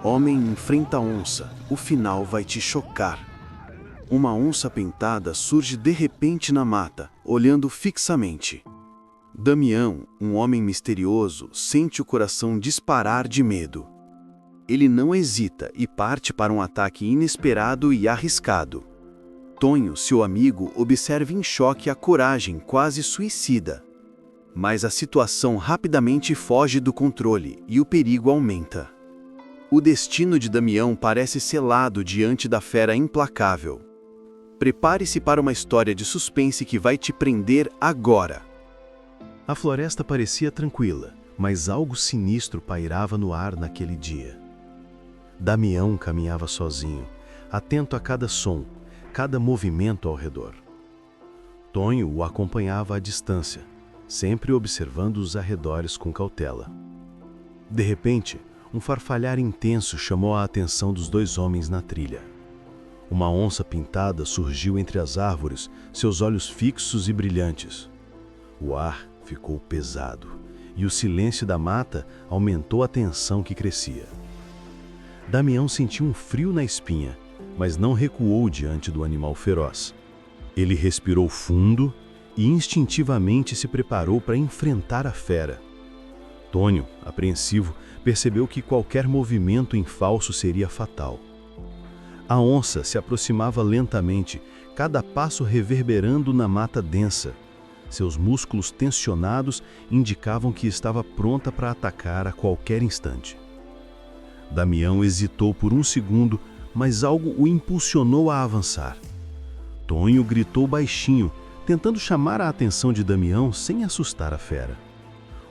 Homem enfrenta onça, o final vai te chocar. Uma onça pintada surge de repente na mata, olhando fixamente. Damião, um homem misterioso, sente o coração disparar de medo. Ele não hesita e parte para um ataque inesperado e arriscado. Tonho, seu amigo, observa em choque a coragem quase suicida. Mas a situação rapidamente foge do controle e o perigo aumenta. O destino de Damião parece selado diante da fera implacável. Prepare-se para uma história de suspense que vai te prender agora. A floresta parecia tranquila, mas algo sinistro pairava no ar naquele dia. Damião caminhava sozinho, atento a cada som, cada movimento ao redor. Tonho o acompanhava à distância, sempre observando os arredores com cautela. De repente, um farfalhar intenso chamou a atenção dos dois homens na trilha. Uma onça pintada surgiu entre as árvores, seus olhos fixos e brilhantes. O ar ficou pesado, e o silêncio da mata aumentou a tensão que crescia. Damião sentiu um frio na espinha, mas não recuou diante do animal feroz. Ele respirou fundo e instintivamente se preparou para enfrentar a fera. Tonho, apreensivo, percebeu que qualquer movimento em falso seria fatal. A onça se aproximava lentamente, cada passo reverberando na mata densa. Seus músculos tensionados indicavam que estava pronta para atacar a qualquer instante. Damião hesitou por um segundo, mas algo o impulsionou a avançar. Tonho gritou baixinho, tentando chamar a atenção de Damião sem assustar a fera.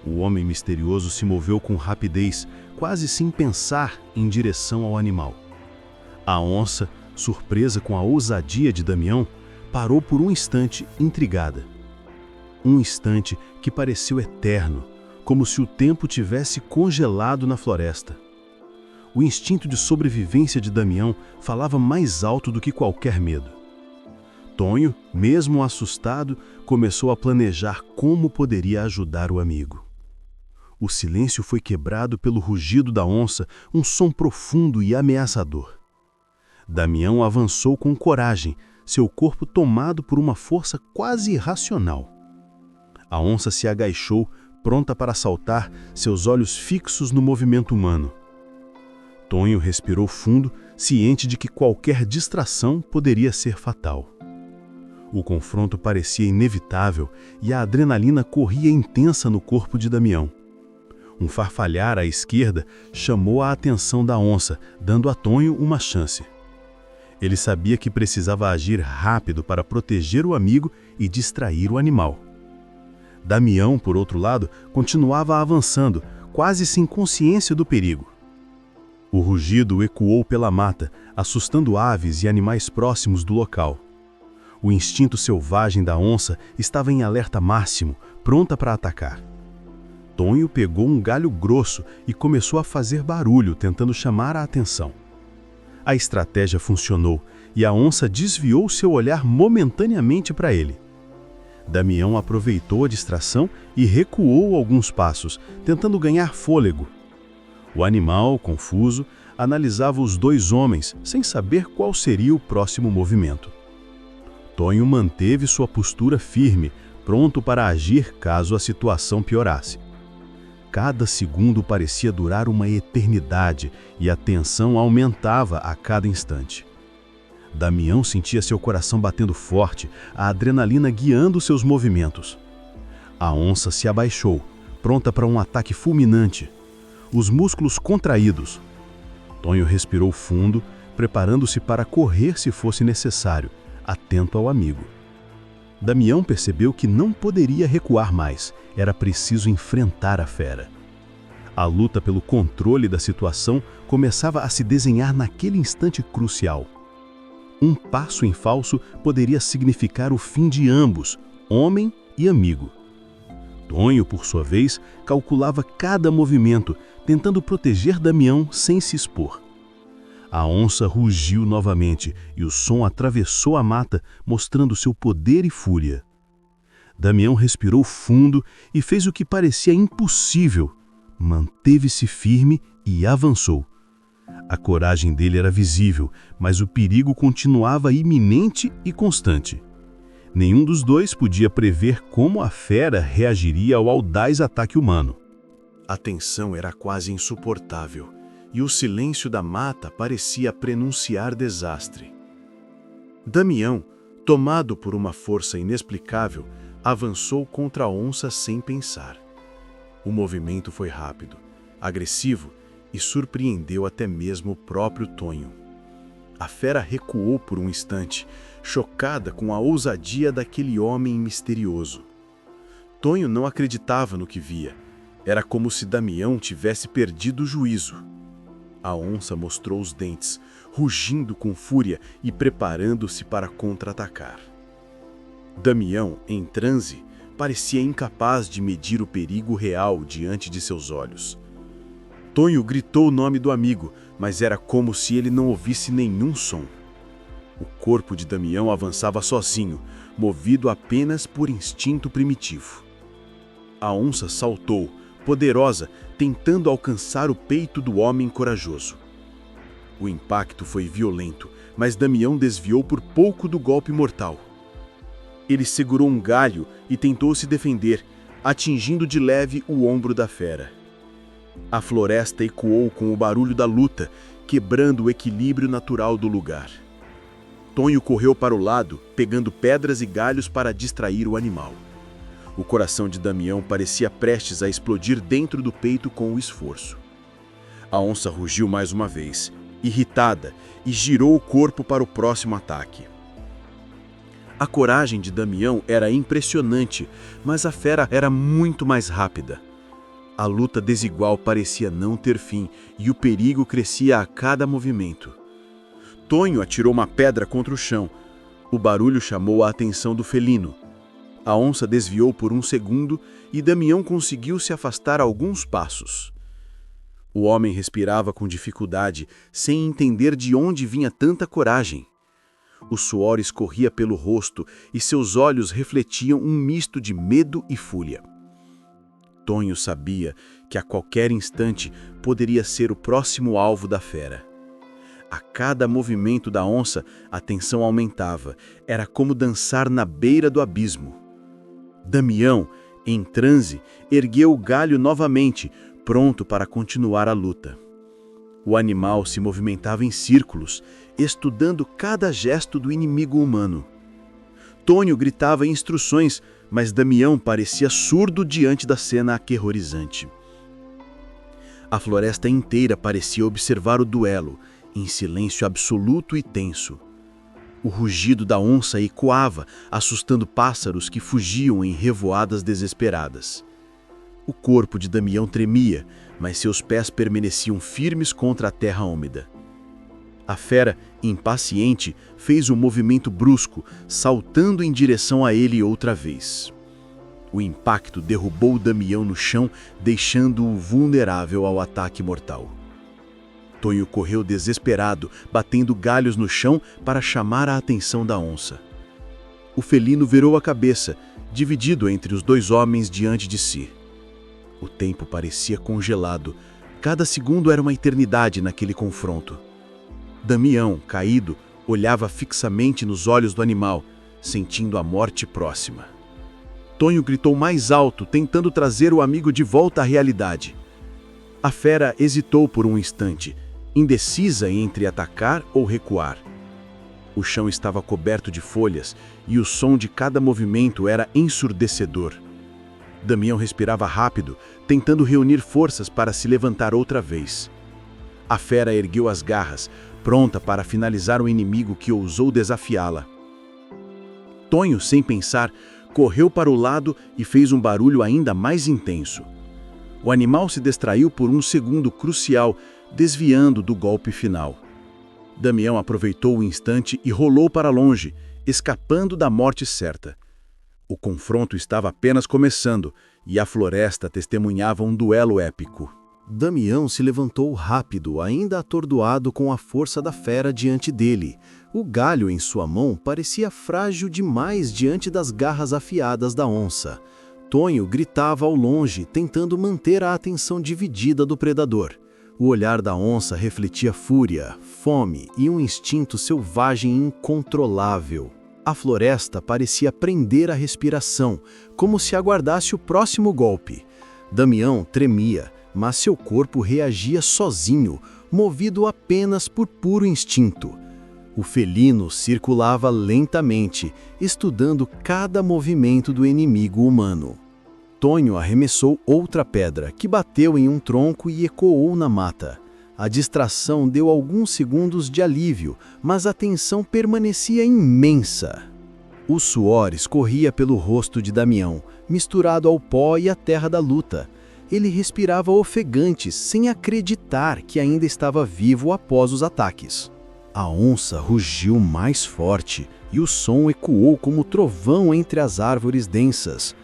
O homem misterioso se moveu com rapidez, quase sem pensar, em direção ao animal. A onça, surpresa com a ousadia de Damião, parou por um instante intrigada. Um instante que pareceu eterno, como se o tempo tivesse congelado na floresta. O instinto de sobrevivência de Damião falava mais alto do que qualquer medo. Tonho, mesmo assustado, começou a planejar como poderia ajudar o amigo. O silêncio foi quebrado pelo rugido da onça, um som profundo e ameaçador. Damião avançou com coragem, seu corpo tomado por uma força quase irracional. A onça se agachou, pronta para saltar, seus olhos fixos no movimento humano. Tonho respirou fundo, ciente de que qualquer distração poderia ser fatal. O confronto parecia inevitável e a adrenalina corria intensa no corpo de Damião. Um farfalhar à esquerda chamou a atenção da onça, dando a Tonho uma chance. Ele sabia que precisava agir rápido para proteger o amigo e distrair o animal. Damião, por outro lado, continuava avançando, quase sem consciência do perigo. O rugido ecoou pela mata, assustando aves e animais próximos do local. O instinto selvagem da onça estava em alerta máximo, pronta para atacar. Tonho pegou um galho grosso e começou a fazer barulho, tentando chamar a atenção. A estratégia funcionou e a onça desviou seu olhar momentaneamente para ele. Damião aproveitou a distração e recuou alguns passos, tentando ganhar fôlego. O animal, confuso, analisava os dois homens, sem saber qual seria o próximo movimento. Tonho manteve sua postura firme, pronto para agir caso a situação piorasse. Cada segundo parecia durar uma eternidade e a tensão aumentava a cada instante. Damião sentia seu coração batendo forte, a adrenalina guiando seus movimentos. A onça se abaixou, pronta para um ataque fulminante. Os músculos contraídos. Tonho respirou fundo, preparando-se para correr se fosse necessário, atento ao amigo. Damião percebeu que não poderia recuar mais, era preciso enfrentar a fera. A luta pelo controle da situação começava a se desenhar naquele instante crucial. Um passo em falso poderia significar o fim de ambos, homem e amigo. Tonho, por sua vez, calculava cada movimento, tentando proteger Damião sem se expor. A onça rugiu novamente e o som atravessou a mata, mostrando seu poder e fúria. Damião respirou fundo e fez o que parecia impossível. Manteve-se firme e avançou. A coragem dele era visível, mas o perigo continuava iminente e constante. Nenhum dos dois podia prever como a fera reagiria ao audaz ataque humano. A tensão era quase insuportável, e o silêncio da mata parecia prenunciar desastre. Damião, tomado por uma força inexplicável, avançou contra a onça sem pensar. O movimento foi rápido, agressivo e surpreendeu até mesmo o próprio Tonho. A fera recuou por um instante, chocada com a ousadia daquele homem misterioso. Tonho não acreditava no que via. Era como se Damião tivesse perdido o juízo. A onça mostrou os dentes, rugindo com fúria e preparando-se para contra-atacar. Damião, em transe, parecia incapaz de medir o perigo real diante de seus olhos. Tonho gritou o nome do amigo, mas era como se ele não ouvisse nenhum som. O corpo de Damião avançava sozinho, movido apenas por instinto primitivo. A onça saltou, poderosa, tentando alcançar o peito do homem corajoso. O impacto foi violento, mas Damião desviou por pouco do golpe mortal. Ele segurou um galho e tentou se defender, atingindo de leve o ombro da fera. A floresta ecoou com o barulho da luta, quebrando o equilíbrio natural do lugar. Tonho correu para o lado, pegando pedras e galhos para distrair o animal. O coração de Damião parecia prestes a explodir dentro do peito com o esforço. A onça rugiu mais uma vez, irritada, e girou o corpo para o próximo ataque. A coragem de Damião era impressionante, mas a fera era muito mais rápida. A luta desigual parecia não ter fim e o perigo crescia a cada movimento. Tonho atirou uma pedra contra o chão. O barulho chamou a atenção do felino. A onça desviou por um segundo e Damião conseguiu se afastar alguns passos. O homem respirava com dificuldade, sem entender de onde vinha tanta coragem. O suor escorria pelo rosto e seus olhos refletiam um misto de medo e fúria. Tonho sabia que a qualquer instante poderia ser o próximo alvo da fera. A cada movimento da onça, a tensão aumentava. Era como dançar na beira do abismo. Damião, em transe, ergueu o galho novamente, pronto para continuar a luta. O animal se movimentava em círculos, estudando cada gesto do inimigo humano. Tonho gritava instruções, mas Damião parecia surdo diante da cena aterrorizante. A floresta inteira parecia observar o duelo, em silêncio absoluto e tenso. O rugido da onça ecoava, assustando pássaros que fugiam em revoadas desesperadas. O corpo de Damião tremia, mas seus pés permaneciam firmes contra a terra úmida. A fera, impaciente, fez um movimento brusco, saltando em direção a ele outra vez. O impacto derrubou Damião no chão, deixando-o vulnerável ao ataque mortal. Tonho correu desesperado, batendo galhos no chão para chamar a atenção da onça. O felino virou a cabeça, dividido entre os dois homens diante de si. O tempo parecia congelado. Cada segundo era uma eternidade naquele confronto. Damião, caído, olhava fixamente nos olhos do animal, sentindo a morte próxima. Tonho gritou mais alto, tentando trazer o amigo de volta à realidade. A fera hesitou por um instante, indecisa entre atacar ou recuar. O chão estava coberto de folhas e o som de cada movimento era ensurdecedor. Damião respirava rápido, tentando reunir forças para se levantar outra vez. A fera ergueu as garras, pronta para finalizar o inimigo que ousou desafiá-la. Tonho, sem pensar, correu para o lado e fez um barulho ainda mais intenso. O animal se distraiu por um segundo crucial, desviando do golpe final. Damião aproveitou o instante e rolou para longe, escapando da morte certa. O confronto estava apenas começando e a floresta testemunhava um duelo épico. Damião se levantou rápido, ainda atordoado com a força da fera diante dele. O galho em sua mão parecia frágil demais diante das garras afiadas da onça. Tonho gritava ao longe, tentando manter a atenção dividida do predador. O olhar da onça refletia fúria, fome e um instinto selvagem incontrolável. A floresta parecia prender a respiração, como se aguardasse o próximo golpe. Damião tremia, mas seu corpo reagia sozinho, movido apenas por puro instinto. O felino circulava lentamente, estudando cada movimento do inimigo humano. Tonho arremessou outra pedra, que bateu em um tronco e ecoou na mata. A distração deu alguns segundos de alívio, mas a tensão permanecia imensa. O suor escorria pelo rosto de Damião, misturado ao pó e à terra da luta. Ele respirava ofegante, sem acreditar que ainda estava vivo após os ataques. A onça rugiu mais forte e o som ecoou como trovão entre as árvores densas.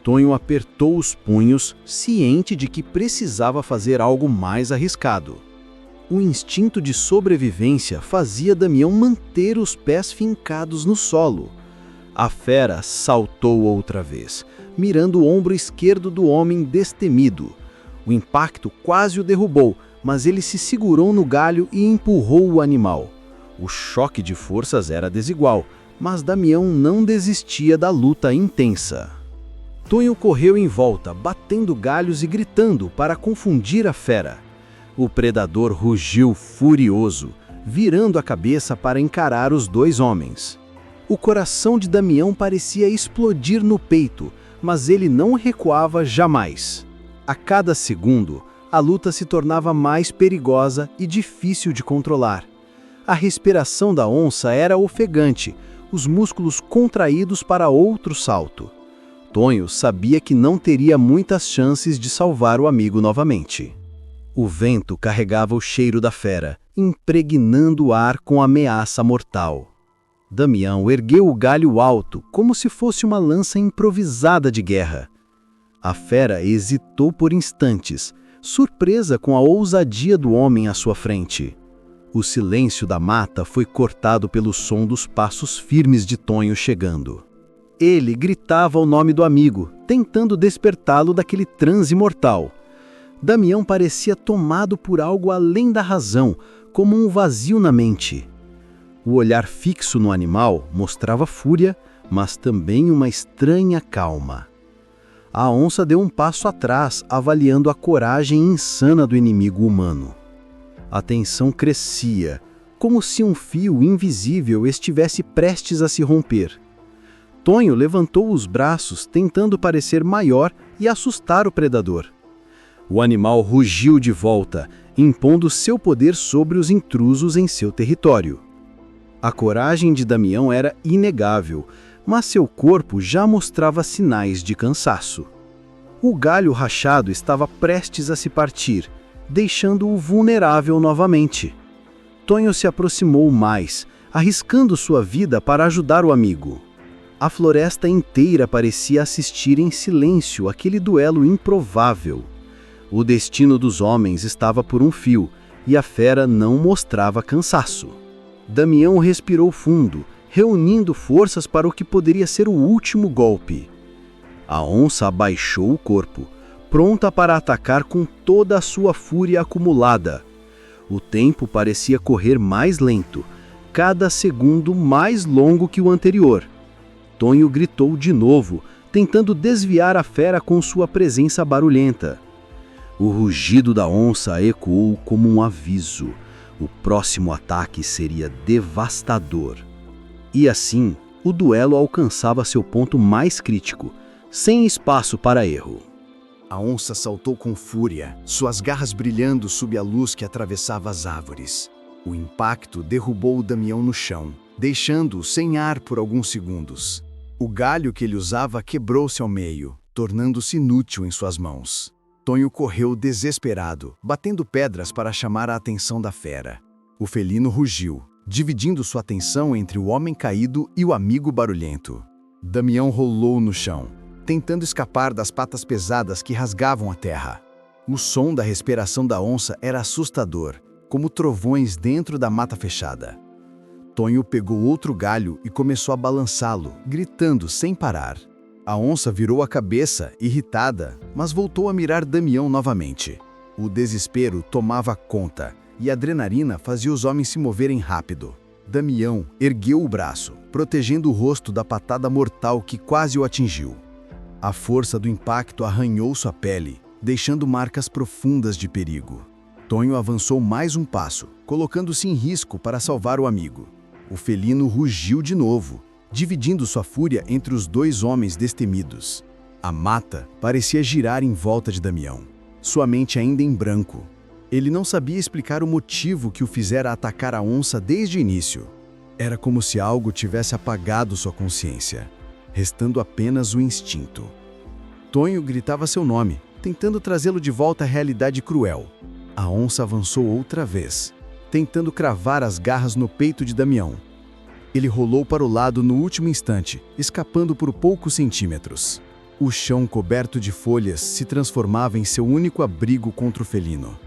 Tonho apertou os punhos, ciente de que precisava fazer algo mais arriscado. O instinto de sobrevivência fazia Damião manter os pés fincados no solo. A fera saltou outra vez, mirando o ombro esquerdo do homem destemido. O impacto quase o derrubou, mas ele se segurou no galho e empurrou o animal. O choque de forças era desigual, mas Damião não desistia da luta intensa. Tonho correu em volta, batendo galhos e gritando para confundir a fera. O predador rugiu furioso, virando a cabeça para encarar os dois homens. O coração de Damião parecia explodir no peito, mas ele não recuava jamais. A cada segundo, a luta se tornava mais perigosa e difícil de controlar. A respiração da onça era ofegante, os músculos contraídos para outro salto. Tonho sabia que não teria muitas chances de salvar o amigo novamente. O vento carregava o cheiro da fera, impregnando o ar com ameaça mortal. Damião ergueu o galho alto, como se fosse uma lança improvisada de guerra. A fera hesitou por instantes, surpresa com a ousadia do homem à sua frente. O silêncio da mata foi cortado pelo som dos passos firmes de Tonho chegando. Ele gritava o nome do amigo, tentando despertá-lo daquele transe mortal. Damião parecia tomado por algo além da razão, como um vazio na mente. O olhar fixo no animal mostrava fúria, mas também uma estranha calma. A onça deu um passo atrás, avaliando a coragem insana do inimigo humano. A tensão crescia, como se um fio invisível estivesse prestes a se romper. Tonho levantou os braços, tentando parecer maior e assustar o predador. O animal rugiu de volta, impondo seu poder sobre os intrusos em seu território. A coragem de Damião era inegável, mas seu corpo já mostrava sinais de cansaço. O galho rachado estava prestes a se partir, deixando-o vulnerável novamente. Tonho se aproximou mais, arriscando sua vida para ajudar o amigo. A floresta inteira parecia assistir em silêncio àquele duelo improvável. O destino dos homens estava por um fio, e a fera não mostrava cansaço. Damião respirou fundo, reunindo forças para o que poderia ser o último golpe. A onça abaixou o corpo, pronta para atacar com toda a sua fúria acumulada. O tempo parecia correr mais lento, cada segundo mais longo que o anterior. Tonho gritou de novo, tentando desviar a fera com sua presença barulhenta. O rugido da onça ecoou como um aviso. O próximo ataque seria devastador. E assim, o duelo alcançava seu ponto mais crítico, sem espaço para erro. A onça saltou com fúria, suas garras brilhando sob a luz que atravessava as árvores. O impacto derrubou o Damião no chão, deixando-o sem ar por alguns segundos. O galho que ele usava quebrou-se ao meio, tornando-se inútil em suas mãos. Tonho correu desesperado, batendo pedras para chamar a atenção da fera. O felino rugiu, dividindo sua atenção entre o homem caído e o amigo barulhento. Damião rolou no chão, tentando escapar das patas pesadas que rasgavam a terra. O som da respiração da onça era assustador, como trovões dentro da mata fechada. Tonho pegou outro galho e começou a balançá-lo, gritando sem parar. A onça virou a cabeça, irritada, mas voltou a mirar Damião novamente. O desespero tomava conta e a adrenalina fazia os homens se moverem rápido. Damião ergueu o braço, protegendo o rosto da patada mortal que quase o atingiu. A força do impacto arranhou sua pele, deixando marcas profundas de perigo. Tonho avançou mais um passo, colocando-se em risco para salvar o amigo. O felino rugiu de novo, dividindo sua fúria entre os dois homens destemidos. A mata parecia girar em volta de Damião, sua mente ainda em branco. Ele não sabia explicar o motivo que o fizera atacar a onça desde o início. Era como se algo tivesse apagado sua consciência, restando apenas o instinto. Tonho gritava seu nome, tentando trazê-lo de volta à realidade cruel. A onça avançou outra vez, tentando cravar as garras no peito de Damião. Ele rolou para o lado no último instante, escapando por poucos centímetros. O chão coberto de folhas se transformava em seu único abrigo contra o felino.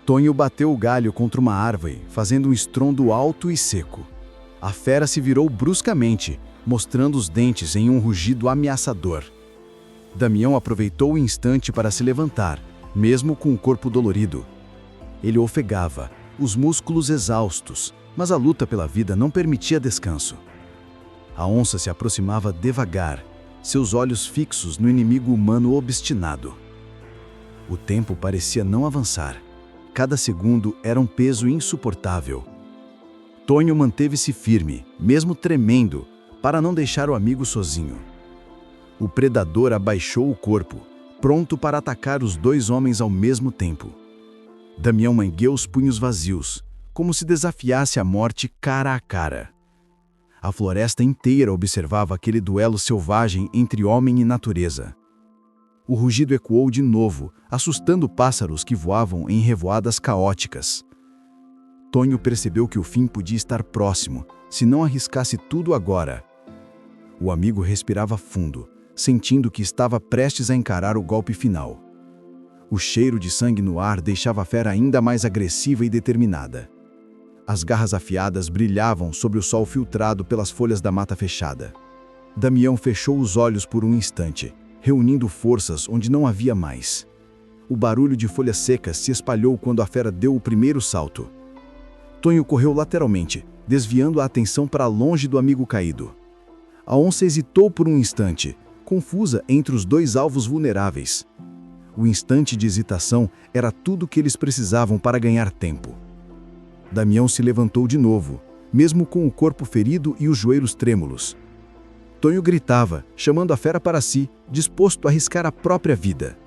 Tonho bateu o galho contra uma árvore, fazendo um estrondo alto e seco. A fera se virou bruscamente, mostrando os dentes em um rugido ameaçador. Damião aproveitou o instante para se levantar, mesmo com o corpo dolorido. Ele ofegava, os músculos exaustos, mas a luta pela vida não permitia descanso. A onça se aproximava devagar, seus olhos fixos no inimigo humano obstinado. O tempo parecia não avançar. Cada segundo era um peso insuportável. Tonho manteve-se firme, mesmo tremendo, para não deixar o amigo sozinho. O predador abaixou o corpo, pronto para atacar os dois homens ao mesmo tempo. Damião ergueu os punhos vazios, como se desafiasse a morte cara a cara. A floresta inteira observava aquele duelo selvagem entre homem e natureza. O rugido ecoou de novo, assustando pássaros que voavam em revoadas caóticas. Tonho percebeu que o fim podia estar próximo, se não arriscasse tudo agora. O amigo respirava fundo, sentindo que estava prestes a encarar o golpe final. O cheiro de sangue no ar deixava a fera ainda mais agressiva e determinada. As garras afiadas brilhavam sob o sol filtrado pelas folhas da mata fechada. Damião fechou os olhos por um instante, reunindo forças onde não havia mais. O barulho de folhas secas se espalhou quando a fera deu o primeiro salto. Tonho correu lateralmente, desviando a atenção para longe do amigo caído. A onça hesitou por um instante, confusa entre os dois alvos vulneráveis. O instante de hesitação era tudo o que eles precisavam para ganhar tempo. Damião se levantou de novo, mesmo com o corpo ferido e os joelhos trêmulos. Tonho gritava, chamando a fera para si, disposto a arriscar a própria vida.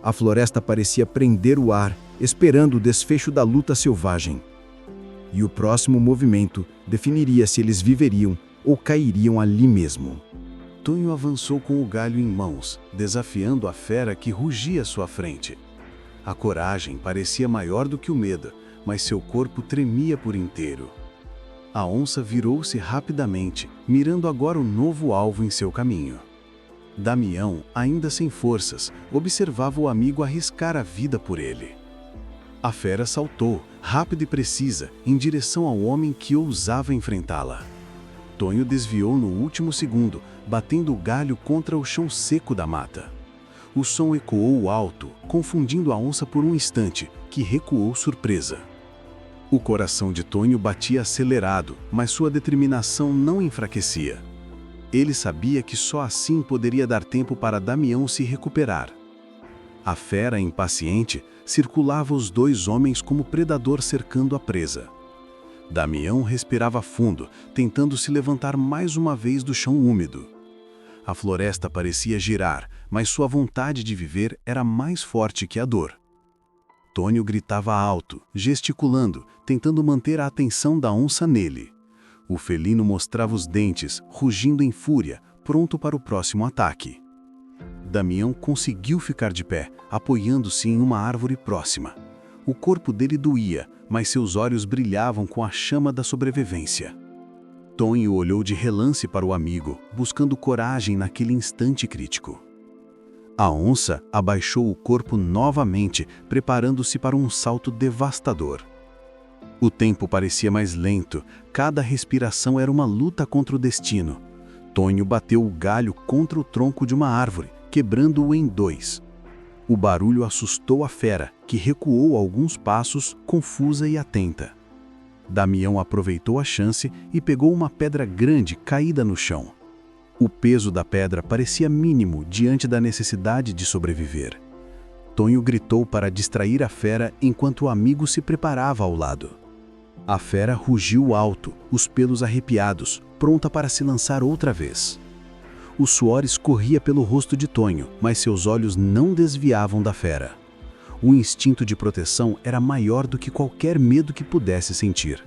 A floresta parecia prender o ar, esperando o desfecho da luta selvagem. E o próximo movimento definiria se eles viveriam ou cairiam ali mesmo. Tonho avançou com o galho em mãos, desafiando a fera que rugia à sua frente. A coragem parecia maior do que o medo, mas seu corpo tremia por inteiro. A onça virou-se rapidamente, mirando agora o novo alvo em seu caminho. Damião, ainda sem forças, observava o amigo arriscar a vida por ele. A fera saltou, rápida e precisa, em direção ao homem que ousava enfrentá-la. Tonho desviou no último segundo, batendo o galho contra o chão seco da mata. O som ecoou alto, confundindo a onça por um instante, que recuou surpresa. O coração de Tonho batia acelerado, mas sua determinação não enfraquecia. Ele sabia que só assim poderia dar tempo para Damião se recuperar. A fera, impaciente, circulava os dois homens como predador cercando a presa. Damião respirava fundo, tentando se levantar mais uma vez do chão úmido. A floresta parecia girar, mas sua vontade de viver era mais forte que a dor. Tonho gritava alto, gesticulando, tentando manter a atenção da onça nele. O felino mostrava os dentes, rugindo em fúria, pronto para o próximo ataque. Damião conseguiu ficar de pé, apoiando-se em uma árvore próxima. O corpo dele doía, mas seus olhos brilhavam com a chama da sobrevivência. Tonho olhou de relance para o amigo, buscando coragem naquele instante crítico. A onça abaixou o corpo novamente, preparando-se para um salto devastador. O tempo parecia mais lento, cada respiração era uma luta contra o destino. Tonho bateu o galho contra o tronco de uma árvore, quebrando-o em dois. O barulho assustou a fera, que recuou alguns passos, confusa e atenta. Damião aproveitou a chance e pegou uma pedra grande caída no chão. O peso da pedra parecia mínimo diante da necessidade de sobreviver. Tonho gritou para distrair a fera enquanto o amigo se preparava ao lado. A fera rugiu alto, os pelos arrepiados, pronta para se lançar outra vez. O suor escorria pelo rosto de Tonho, mas seus olhos não desviavam da fera. O instinto de proteção era maior do que qualquer medo que pudesse sentir.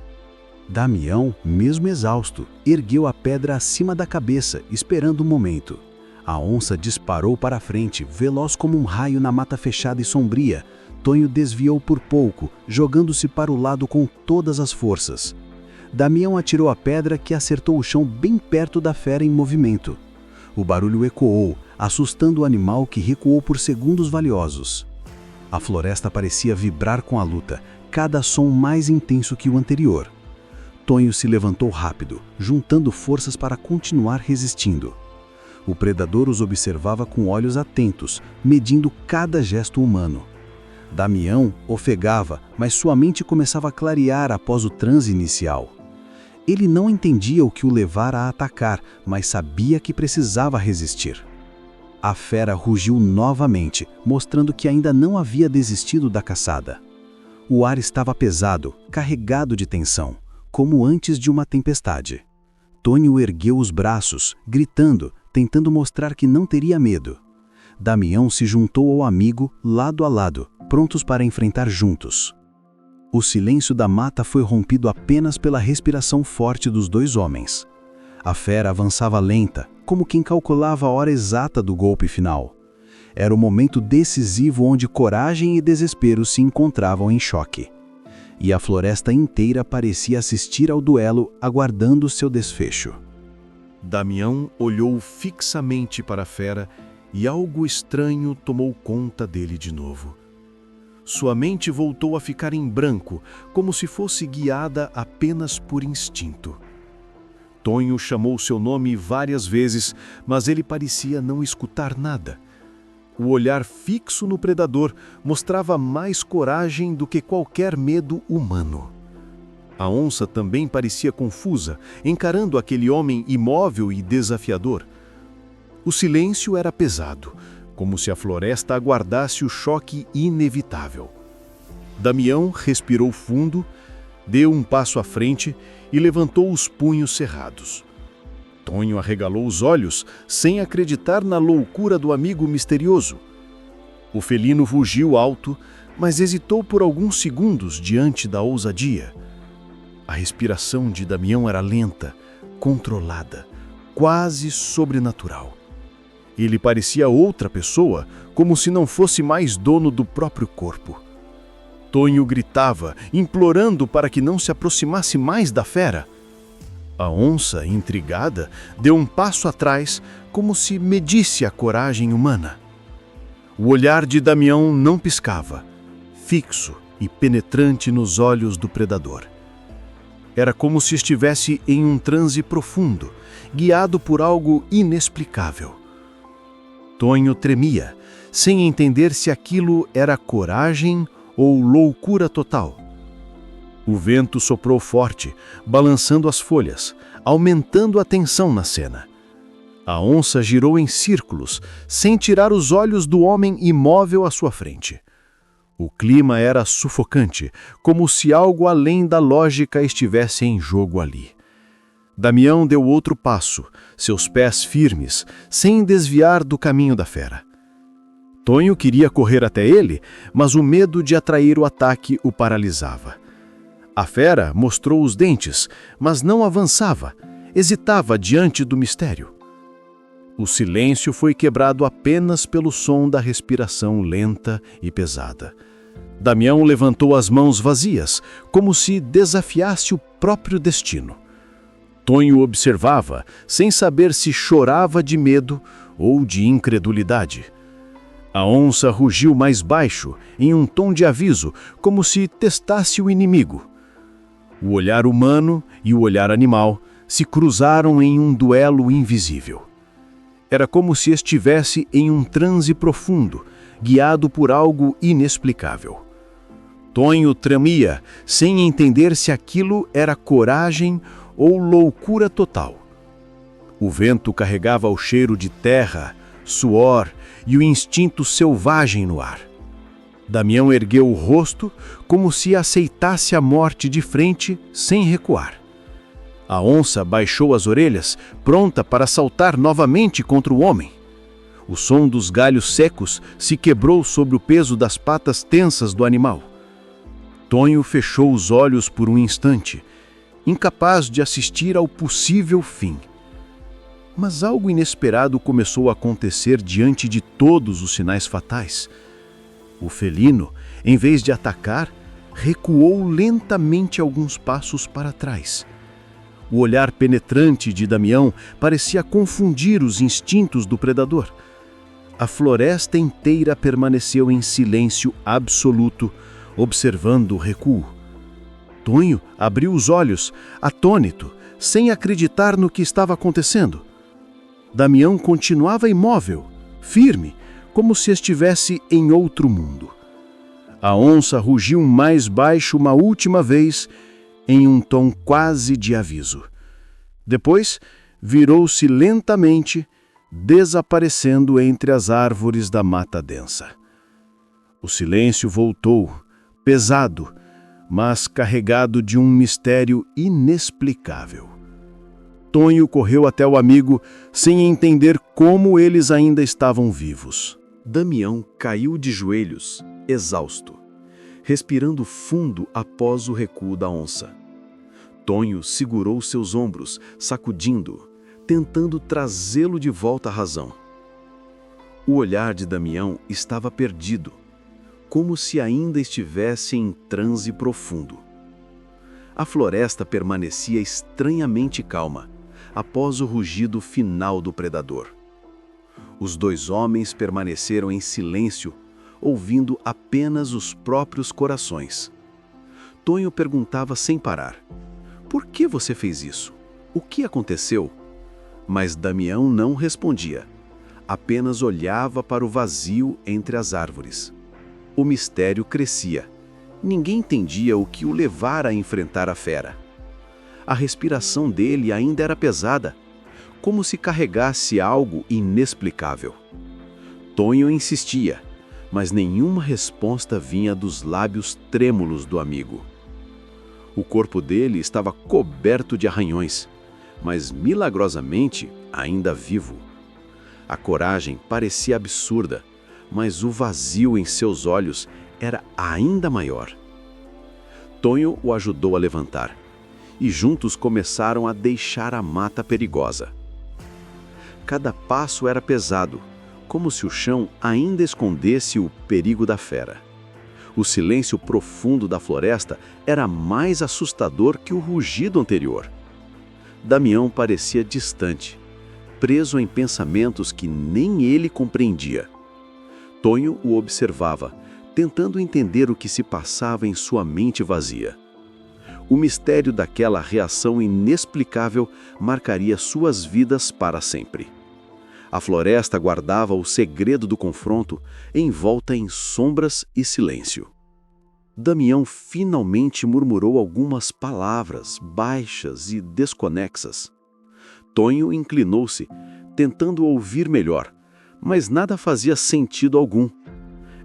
Damião, mesmo exausto, ergueu a pedra acima da cabeça, esperando o momento. A onça disparou para a frente, veloz como um raio na mata fechada e sombria. Tonho desviou por pouco, jogando-se para o lado com todas as forças. Damião atirou a pedra que acertou o chão bem perto da fera em movimento. O barulho ecoou, assustando o animal que recuou por segundos valiosos. A floresta parecia vibrar com a luta, cada som mais intenso que o anterior. Tonho se levantou rápido, juntando forças para continuar resistindo. O predador os observava com olhos atentos, medindo cada gesto humano. Damião ofegava, mas sua mente começava a clarear após o transe inicial. Ele não entendia o que o levara a atacar, mas sabia que precisava resistir. A fera rugiu novamente, mostrando que ainda não havia desistido da caçada. O ar estava pesado, carregado de tensão, como antes de uma tempestade. Tonho ergueu os braços, gritando, tentando mostrar que não teria medo. Damião se juntou ao amigo, lado a lado, prontos para enfrentar juntos. O silêncio da mata foi rompido apenas pela respiração forte dos dois homens. A fera avançava lenta, como quem calculava a hora exata do golpe final. Era o momento decisivo onde coragem e desespero se encontravam em choque. E a floresta inteira parecia assistir ao duelo, aguardando seu desfecho. Damião olhou fixamente para a fera e algo estranho tomou conta dele de novo. Sua mente voltou a ficar em branco, como se fosse guiada apenas por instinto. Tonho chamou seu nome várias vezes, mas ele parecia não escutar nada. O olhar fixo no predador mostrava mais coragem do que qualquer medo humano. A onça também parecia confusa, encarando aquele homem imóvel e desafiador. O silêncio era pesado, como se a floresta aguardasse o choque inevitável. Damião respirou fundo, deu um passo à frente e levantou os punhos cerrados. Tonho arregalou os olhos, sem acreditar na loucura do amigo misterioso. O felino rugiu alto, mas hesitou por alguns segundos diante da ousadia. A respiração de Damião era lenta, controlada, quase sobrenatural. Ele parecia outra pessoa, como se não fosse mais dono do próprio corpo. Tonho gritava, implorando para que não se aproximasse mais da fera. A onça, intrigada, deu um passo atrás, como se medisse a coragem humana. O olhar de Damião não piscava, fixo e penetrante nos olhos do predador. Era como se estivesse em um transe profundo, guiado por algo inexplicável. Tonho tremia, sem entender se aquilo era coragem ou loucura total. O vento soprou forte, balançando as folhas, aumentando a tensão na cena. A onça girou em círculos, sem tirar os olhos do homem imóvel à sua frente. O clima era sufocante, como se algo além da lógica estivesse em jogo ali. Damião deu outro passo, seus pés firmes, sem desviar do caminho da fera. Tonho queria correr até ele, mas o medo de atrair o ataque o paralisava. A fera mostrou os dentes, mas não avançava, hesitava diante do mistério. O silêncio foi quebrado apenas pelo som da respiração lenta e pesada. Damião levantou as mãos vazias, como se desafiasse o próprio destino. Tonho observava, sem saber se chorava de medo ou de incredulidade. A onça rugiu mais baixo, em um tom de aviso, como se testasse o inimigo. O olhar humano e o olhar animal se cruzaram em um duelo invisível. Era como se estivesse em um transe profundo, guiado por algo inexplicável. Tonho tremia, sem entender se aquilo era coragem ou loucura total. O vento carregava o cheiro de terra, suor e o instinto selvagem no ar. Damião ergueu o rosto como se aceitasse a morte de frente, sem recuar. A onça baixou as orelhas, pronta para saltar novamente contra o homem. O som dos galhos secos se quebrou sob o peso das patas tensas do animal. Tonho fechou os olhos por um instante, incapaz de assistir ao possível fim. Mas algo inesperado começou a acontecer diante de todos os sinais fatais. O felino, em vez de atacar, recuou lentamente alguns passos para trás. O olhar penetrante de Damião parecia confundir os instintos do predador. A floresta inteira permaneceu em silêncio absoluto, observando o recuo. Tonho abriu os olhos, atônito, sem acreditar no que estava acontecendo. Damião continuava imóvel, firme, como se estivesse em outro mundo. A onça rugiu mais baixo uma última vez, em um tom quase de aviso. Depois, virou-se lentamente, desaparecendo entre as árvores da mata densa. O silêncio voltou, pesado, mas carregado de um mistério inexplicável. Tonho correu até o amigo, sem entender como eles ainda estavam vivos. Damião caiu de joelhos, exausto, respirando fundo após o recuo da onça. Tonho segurou seus ombros, sacudindo, tentando trazê-lo de volta à razão. O olhar de Damião estava perdido, como se ainda estivesse em transe profundo. A floresta permanecia estranhamente calma, após o rugido final do predador. Os dois homens permaneceram em silêncio, ouvindo apenas os próprios corações. Tonho perguntava sem parar: "Por que você fez isso? O que aconteceu?" Mas Damião não respondia. Apenas olhava para o vazio entre as árvores. O mistério crescia. Ninguém entendia o que o levara a enfrentar a fera. A respiração dele ainda era pesada, como se carregasse algo inexplicável. Tonho insistia, mas nenhuma resposta vinha dos lábios trêmulos do amigo. O corpo dele estava coberto de arranhões, mas milagrosamente ainda vivo. A coragem parecia absurda, mas o vazio em seus olhos era ainda maior. Tonho o ajudou a levantar, e juntos começaram a deixar a mata perigosa. Cada passo era pesado, como se o chão ainda escondesse o perigo da fera. O silêncio profundo da floresta era mais assustador que o rugido anterior. Damião parecia distante, preso em pensamentos que nem ele compreendia. Tonho o observava, tentando entender o que se passava em sua mente vazia. O mistério daquela reação inexplicável marcaria suas vidas para sempre. A floresta guardava o segredo do confronto, envolta em sombras e silêncio. Damião finalmente murmurou algumas palavras baixas e desconexas. Tonho inclinou-se, tentando ouvir melhor, mas nada fazia sentido algum.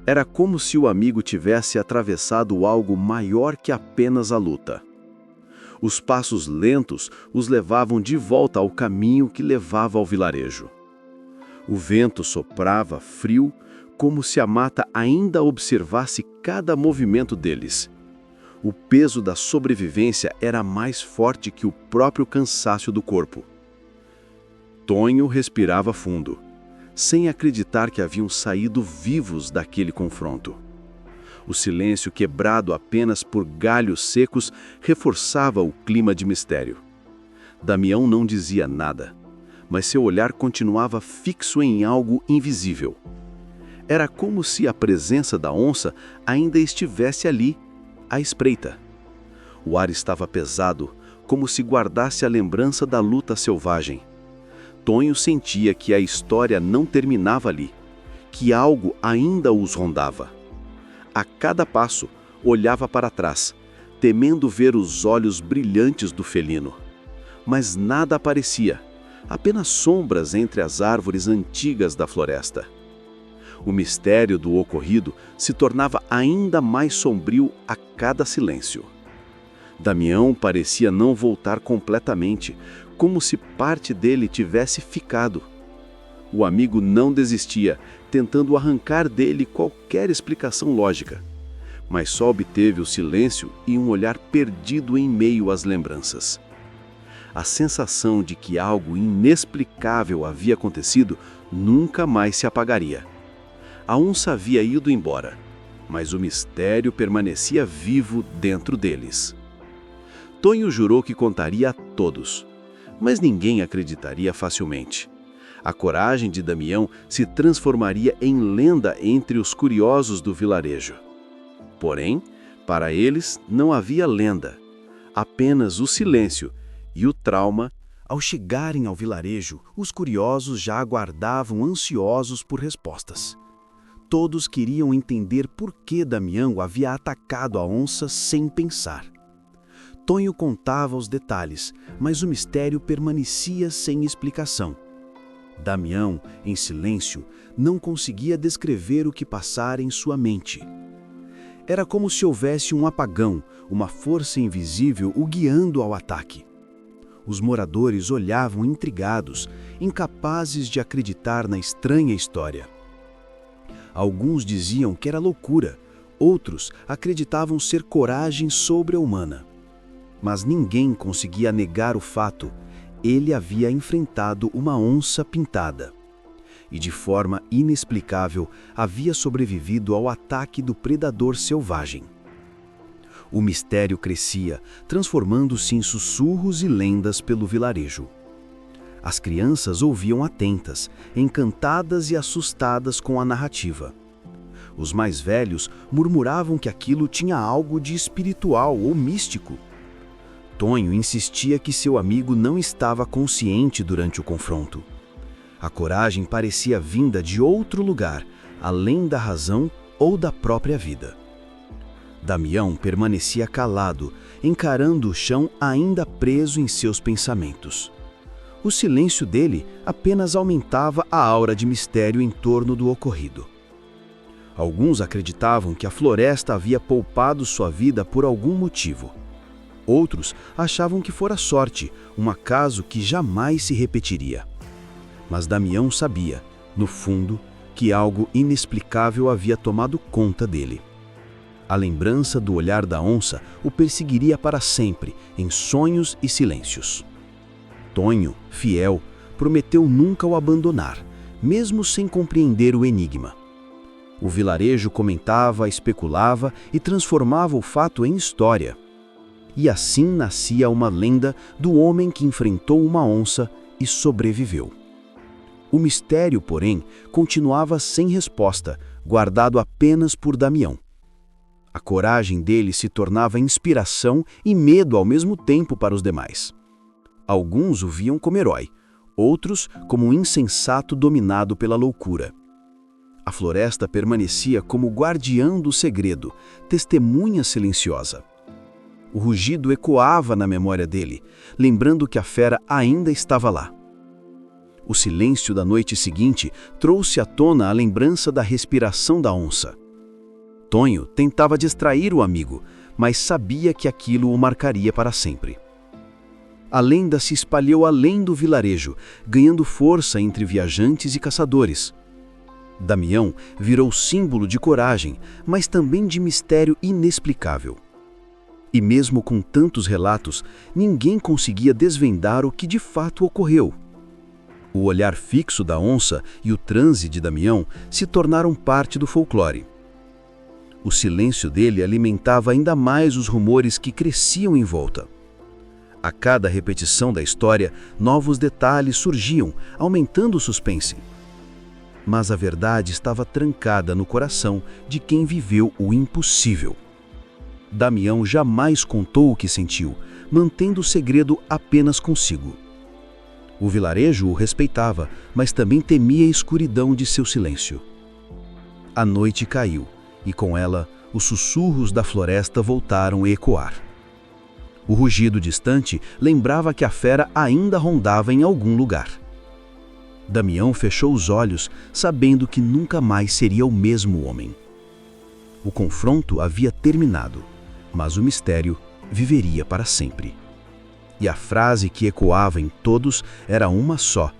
Era como se o amigo tivesse atravessado algo maior que apenas a luta. Os passos lentos os levavam de volta ao caminho que levava ao vilarejo. O vento soprava frio, como se a mata ainda observasse cada movimento deles. O peso da sobrevivência era mais forte que o próprio cansaço do corpo. Tonho respirava fundo, sem acreditar que haviam saído vivos daquele confronto. O silêncio, quebrado apenas por galhos secos, reforçava o clima de mistério. Damião não dizia nada, mas seu olhar continuava fixo em algo invisível. Era como se a presença da onça ainda estivesse ali, à espreita. O ar estava pesado, como se guardasse a lembrança da luta selvagem. Tonho sentia que a história não terminava ali, que algo ainda os rondava. A cada passo, olhava para trás, temendo ver os olhos brilhantes do felino. Mas nada aparecia, apenas sombras entre as árvores antigas da floresta. O mistério do ocorrido se tornava ainda mais sombrio a cada silêncio. Damião parecia não voltar completamente, como se parte dele tivesse ficado. O amigo não desistia, tentando arrancar dele qualquer explicação lógica, mas só obteve o silêncio e um olhar perdido em meio às lembranças. A sensação de que algo inexplicável havia acontecido nunca mais se apagaria. A onça havia ido embora, mas o mistério permanecia vivo dentro deles. Tonho jurou que contaria a todos, mas ninguém acreditaria facilmente. A coragem de Damião se transformaria em lenda entre os curiosos do vilarejo. Porém, para eles não havia lenda, apenas o silêncio e o trauma. Ao chegarem ao vilarejo, os curiosos já aguardavam ansiosos por respostas. Todos queriam entender por que Damião havia atacado a onça sem pensar. Tonho contava os detalhes, mas o mistério permanecia sem explicação. Damião, em silêncio, não conseguia descrever o que passara em sua mente. Era como se houvesse um apagão, uma força invisível o guiando ao ataque. Os moradores olhavam intrigados, incapazes de acreditar na estranha história. Alguns diziam que era loucura, outros acreditavam ser coragem sobre-humana. Mas ninguém conseguia negar o fato: ele havia enfrentado uma onça pintada. E de forma inexplicável havia sobrevivido ao ataque do predador selvagem. O mistério crescia, transformando-se em sussurros e lendas pelo vilarejo. As crianças ouviam atentas, encantadas e assustadas com a narrativa. Os mais velhos murmuravam que aquilo tinha algo de espiritual ou místico. Tonho insistia que seu amigo não estava consciente durante o confronto. A coragem parecia vinda de outro lugar, além da razão ou da própria vida. Damião permanecia calado, encarando o chão ainda preso em seus pensamentos. O silêncio dele apenas aumentava a aura de mistério em torno do ocorrido. Alguns acreditavam que a floresta havia poupado sua vida por algum motivo. Outros achavam que fora sorte, um acaso que jamais se repetiria. Mas Damião sabia, no fundo, que algo inexplicável havia tomado conta dele. A lembrança do olhar da onça o perseguiria para sempre, em sonhos e silêncios. Tonho, fiel, prometeu nunca o abandonar, mesmo sem compreender o enigma. O vilarejo comentava, especulava e transformava o fato em história. E assim nascia uma lenda do homem que enfrentou uma onça e sobreviveu. O mistério, porém, continuava sem resposta, guardado apenas por Damião. A coragem dele se tornava inspiração e medo ao mesmo tempo para os demais. Alguns o viam como herói, outros como um insensato dominado pela loucura. A floresta permanecia como guardiã do segredo, testemunha silenciosa. O rugido ecoava na memória dele, lembrando que a fera ainda estava lá. O silêncio da noite seguinte trouxe à tona a lembrança da respiração da onça. Tonho tentava distrair o amigo, mas sabia que aquilo o marcaria para sempre. A lenda se espalhou além do vilarejo, ganhando força entre viajantes e caçadores. Damião virou símbolo de coragem, mas também de mistério inexplicável. E mesmo com tantos relatos, ninguém conseguia desvendar o que de fato ocorreu. O olhar fixo da onça e o transe de Damião se tornaram parte do folclore. O silêncio dele alimentava ainda mais os rumores que cresciam em volta. A cada repetição da história, novos detalhes surgiam, aumentando o suspense. Mas a verdade estava trancada no coração de quem viveu o impossível. Damião jamais contou o que sentiu, mantendo o segredo apenas consigo. O vilarejo o respeitava, mas também temia a escuridão de seu silêncio. A noite caiu, e com ela, os sussurros da floresta voltaram a ecoar. O rugido distante lembrava que a fera ainda rondava em algum lugar. Damião fechou os olhos, sabendo que nunca mais seria o mesmo homem. O confronto havia terminado, mas o mistério viveria para sempre. E a frase que ecoava em todos era uma só: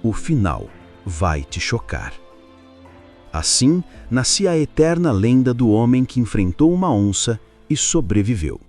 o final vai te chocar. Assim, nascia a eterna lenda do homem que enfrentou uma onça e sobreviveu.